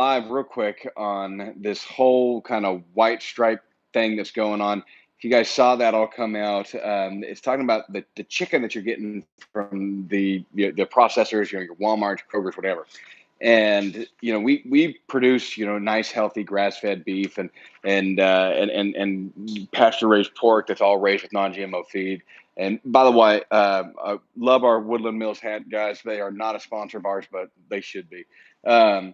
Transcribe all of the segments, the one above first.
live real quick on this whole kind of white stripe thing that's going on. If you guys saw that all come out, it's talking about the chicken that you're getting from the processors, your Walmart, Kroger's, whatever. And we produce nice healthy grass fed beef and pasture raised pork that's all raised with non-GMO feed. And by the way, I love our Woodland Mills hat guys. They are not a sponsor of ours, but they should be. Um,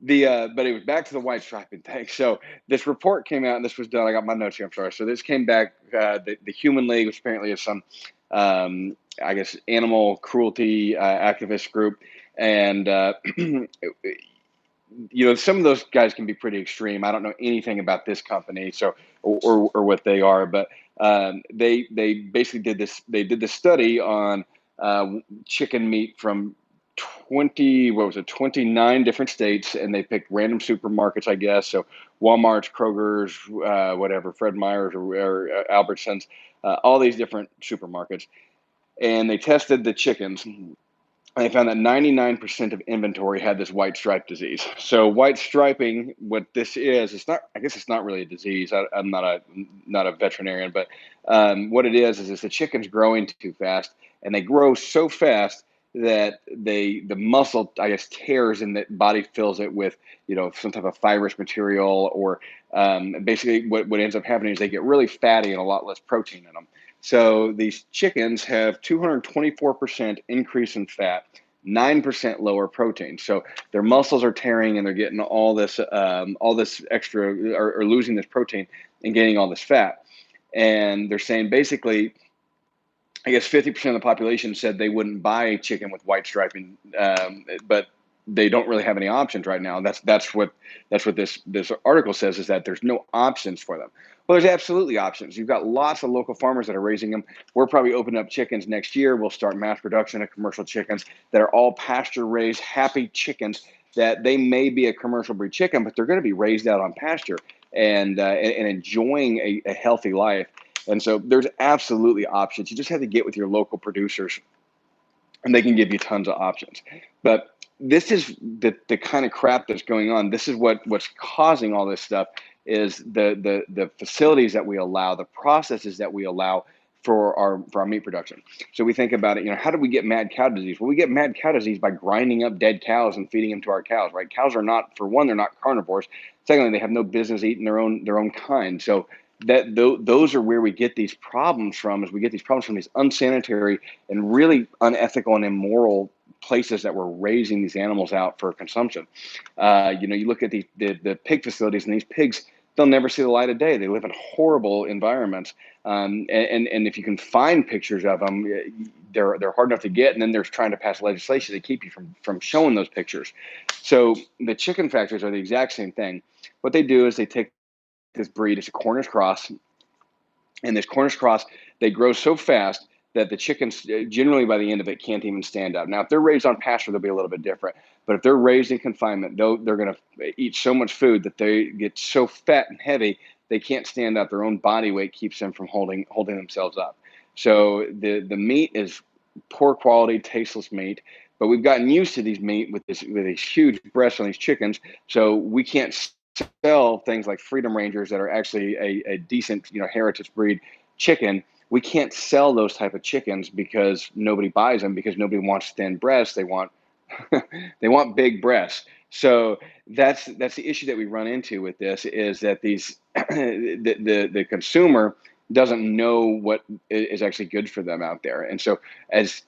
but it was back to the white striping thing. So this report came out, and this was done. I got my notes here. I'm sorry. So this came back. The Human League, which apparently is some, I guess, animal cruelty activist group, and some of those guys can be pretty extreme. I don't know anything about this company, so or what they are, but they basically did this. They did this study on chicken meat from 29 different states, and they picked random supermarkets, I guess. So Walmart's, Kroger's, whatever, Fred Meyer's or Albertsons, all these different supermarkets, and they tested the chickens. They found that 99% of inventory had this white stripe disease. So white striping, what this is, it's not. I guess it's not really a disease. I'm not a veterinarian, but what it is it's the chicken's growing too fast, and they grow so fast that the muscle, I guess, tears, and the body fills it with some type of fibrous material, or basically what ends up happening is they get really fatty and a lot less protein in them. So these chickens have 224% increase in fat, 9% lower protein. So their muscles are tearing, and they're getting all this extra, or losing this protein and gaining all this fat. And they're saying basically, I guess 50% of the population said they wouldn't buy chicken with white striping, but they don't really have any options right now. That's what this article says, is that there's no options for them. Well, there's absolutely options. You've got lots of local farmers that are raising them. We're probably opening up chickens next year. We'll start mass production of commercial chickens that are all pasture raised, happy chickens, that they may be a commercial breed chicken, but they're going to be raised out on pasture and enjoying a healthy life. And so there's absolutely options. You just have to get with your local producers, and they can give you tons of options. But this is the kind of crap that's going on. This is what's causing all this stuff, is the facilities that we allow, the processes that we allow for our meat production. So we think about it, how do we get mad cow disease? Well, we get mad cow disease by grinding up dead cows and feeding them to our cows, right? Cows are not, for one, they're not carnivores. Secondly, they have no business eating their own kind. So those are where we get these problems from, is we get these problems from these unsanitary and really unethical and immoral places that we're raising these animals out for consumption. You look at the pig facilities, and these pigs, they'll never see the light of day. They live in horrible environments, and if you can find pictures of them, they're hard enough to get. And then they're trying to pass legislation to keep you from showing those pictures. So the chicken factories are the exact same thing. What they do is they take this breed, it's a Cornish cross, and this Cornish cross, they grow so fast that the chickens, generally by the end of it, can't even stand up. Now, if they're raised on pasture, they'll be a little bit different. But if they're raised in confinement, they're going to eat so much food that they get so fat and heavy, they can't stand up. Their own body weight keeps them from holding themselves up. So the meat is poor quality, tasteless meat. But we've gotten used to these meat with these huge breasts on these chickens, so we can't sell things like Freedom Rangers that are actually a decent, heritage breed chicken. We can't sell those type of chickens because nobody buys them, because nobody wants thin breasts. They want they want big breasts. So that's the issue that we run into with this, is that these the consumer doesn't know what is actually good for them out there. And so as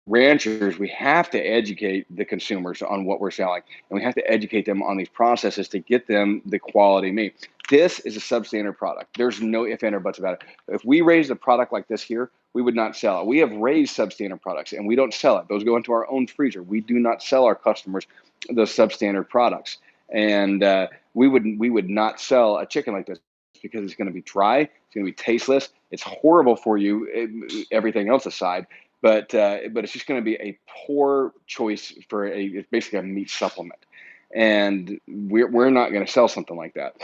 ranchers, we have to educate the consumers on what we're selling, and we have to educate them on these processes to get them the quality meat. This is a substandard product. There's no if, and, or buts about it. If we raised a product like this here, we would not sell it. We have raised substandard products, and we don't sell it. Those go into our own freezer. We do not sell our customers those substandard products, and we would not sell a chicken like this, because it's going to be dry, it's going to be tasteless, it's horrible for you, everything else aside. But it's just going to be a poor choice for it's basically a meat supplement, and we're not going to sell something like that.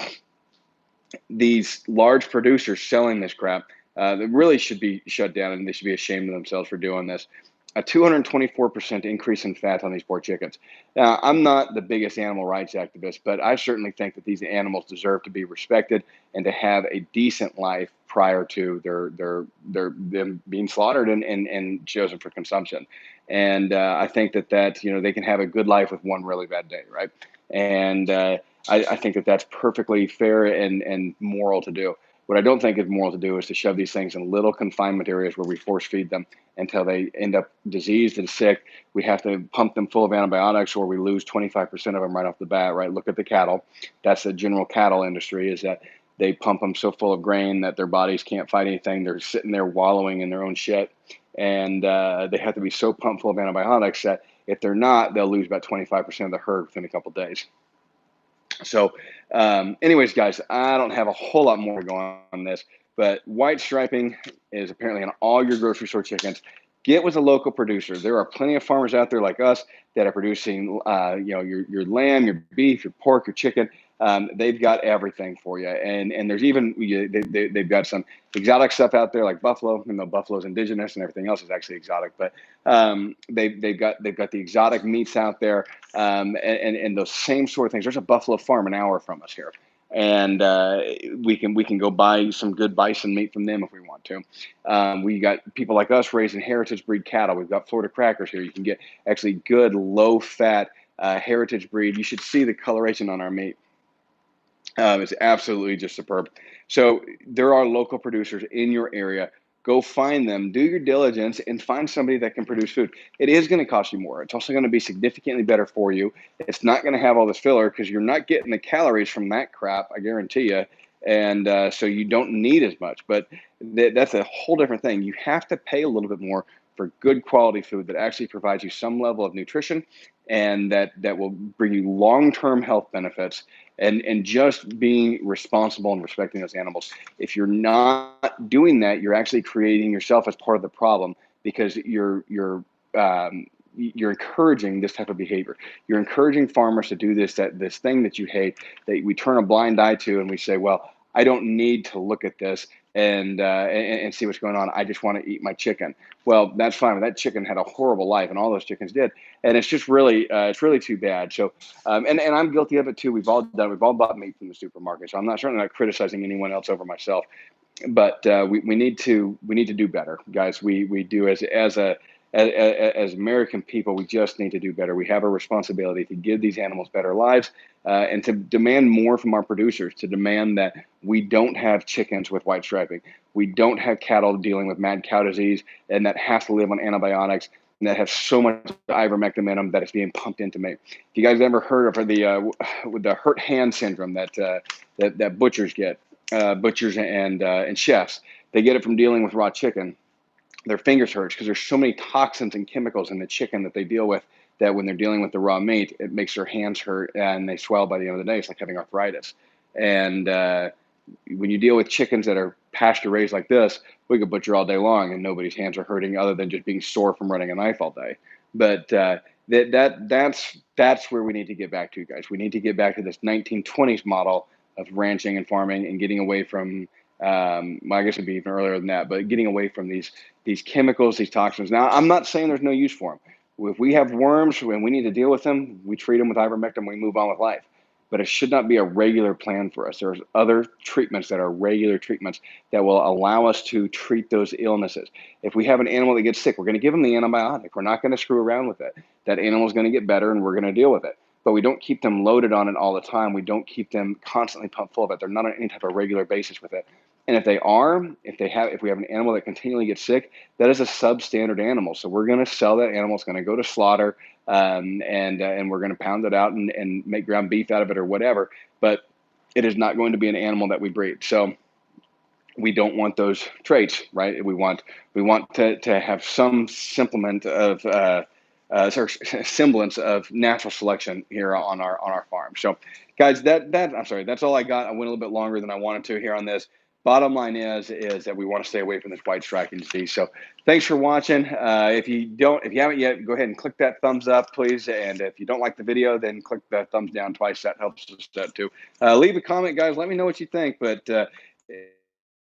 These large producers selling this crap, they really should be shut down, and they should be ashamed of themselves for doing this. a 224% increase in fat on these poor chickens. Now, I'm not the biggest animal rights activist, but I certainly think that these animals deserve to be respected and to have a decent life prior to them being slaughtered and chosen for consumption. And I think that they can have a good life with one really bad day, right? And I think that that's perfectly fair and moral to do. What I don't think is moral to do is to shove these things in little confinement areas where we force feed them until they end up diseased and sick. We have to pump them full of antibiotics, or we lose 25% of them right off the bat, right? Look at the cattle. That's the general cattle industry, is that they pump them so full of grain that their bodies can't fight anything. They're sitting there wallowing in their own shit. And they have to be so pumped full of antibiotics that if they're not, they'll lose about 25% of the herd within a couple of days. So, anyways, guys, I don't have a whole lot more to go on this, but white striping is apparently on all your grocery store chickens. Get with a local producer. There are plenty of farmers out there like us that are producing, your lamb, your beef, your pork, your chicken. They've got everything for you, and there's even they've got some exotic stuff out there like buffalo. You know, buffalo's indigenous, and everything else is actually exotic. But they've got the exotic meats out there, and those same sort of things. There's a buffalo farm an hour from us here, and we can go buy some good bison meat from them if we want to. We got people like us raising heritage breed cattle. We've got Florida crackers here. You can get actually good low fat heritage breed. You should see the coloration on our meat. It's absolutely just superb. So there are local producers in your area. Go find them, do your diligence, and find somebody that can produce food. It is going to cost you more. It's also going to be significantly better for you. It's not going to have all this filler because you're not getting the calories from that crap, I guarantee you. And so you don't need as much. But that's a whole different thing. You have to pay a little bit more for good quality food that actually provides you some level of nutrition and that will bring you long-term health benefits and just being responsible and respecting those animals. If you're not doing that, you're actually creating yourself as part of the problem because you're encouraging this type of behavior. You're encouraging farmers to do this thing that you hate, that we turn a blind eye to, and we say, well, I don't need to look at this and see what's going on. I just want to eat my chicken. Well, that's fine. That chicken had a horrible life, and all those chickens did, and it's just really it's really too bad. So, and I'm guilty of it too. We've all done. We've all bought meat from the supermarket. So I'm not certainly not criticizing anyone else over myself, but we need to do better, guys. We do as American people, we just need to do better. We have a responsibility to give these animals better lives and to demand more from our producers, to demand that we don't have chickens with white striping. We don't have cattle dealing with mad cow disease and that have to live on antibiotics and that have so much ivermectin in them that it's being pumped into meat. If you guys ever heard of the hurt hand syndrome that butchers get, butchers and chefs, they get it from dealing with raw chicken. Their fingers hurts because there's so many toxins and chemicals in the chicken that they deal with that when they're dealing with the raw meat, it makes their hands hurt and they swell by the end of the day. It's like having arthritis. And when you deal with chickens that are pasture raised like this, we could butcher all day long and nobody's hands are hurting other than just being sore from running a knife all day. But that's where we need to get back to, guys. We need to get back to this 1920s model of ranching and farming and getting away from well, I guess it'd be even earlier than that, but getting away from these chemicals, these toxins. Now, I'm not saying there's no use for them. If we have worms and we need to deal with them, we treat them with ivermectin, we move on with life. But it should not be a regular plan for us. There's other treatments that are regular treatments that will allow us to treat those illnesses. If we have an animal that gets sick, we're going to give them the antibiotic. We're not going to screw around with it. That animal is going to get better and we're going to deal with it. But we don't keep them loaded on it all the time. We don't keep them constantly pumped full of it. They're not on any type of regular basis with it. And if we have an animal that continually gets sick, that is a substandard animal. So we're going to sell that animal. It's going to go to slaughter, and we're going to pound it out and make ground beef out of it or whatever. But it is not going to be an animal that we breed. So we don't want those traits, right? We want to have some semblance of natural selection here on our farm. So, guys, I'm sorry, that's all I got. I went a little bit longer than I wanted to here on this. Bottom line is that we want to stay away from this white striking disease. So, thanks for watching. If you haven't yet, go ahead and click that thumbs up, please. And if you don't like the video, then click the thumbs down twice. That helps us out too. Leave a comment, guys. Let me know what you think. But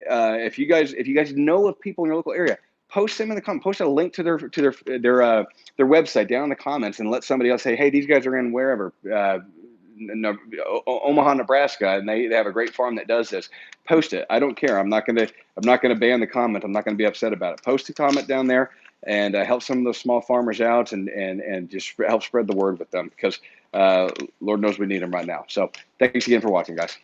if you guys know of people in your local area, post them in the comments. Post a link to their website down in the comments, and let somebody else say, hey, these guys are in wherever. Omaha, Nebraska, and they have a great farm that does this. Post it. I don't care. I'm not gonna ban the comment. I'm not gonna be upset about it. Post a comment down there and help some of those small farmers out, and just help spread the word with them, because Lord knows we need them right now. So thanks again for watching, guys.